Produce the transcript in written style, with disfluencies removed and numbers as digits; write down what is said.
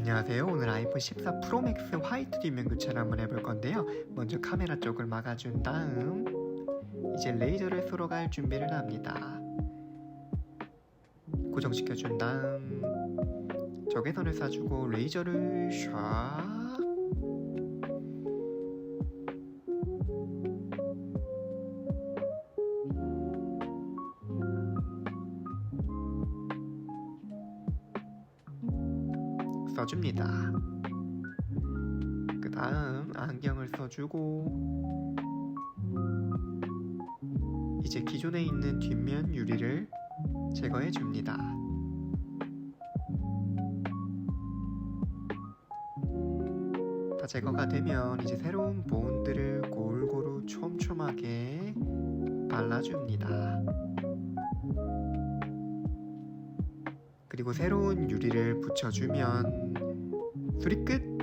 안녕하세요. 오늘 아이폰 14 프로 맥스 화이트 뒷면 교체를 한번 해볼 건데요. 먼저 카메라 쪽을 막아준 다음 이제 레이저를 쏘러 갈 준비를 합니다. 고정시켜준 다음 적외선을 쏴주고 레이저를 샥 써줍니다. 그 다음 안경을 써주고 이제 기존에 있는 뒷면 유리를 제거해 줍니다. 다 제거가 되면 이제 새로운 본드를 골고루 촘촘하게 발라줍니다. 그리고 새로운 유리를 붙여주면 수리 끝!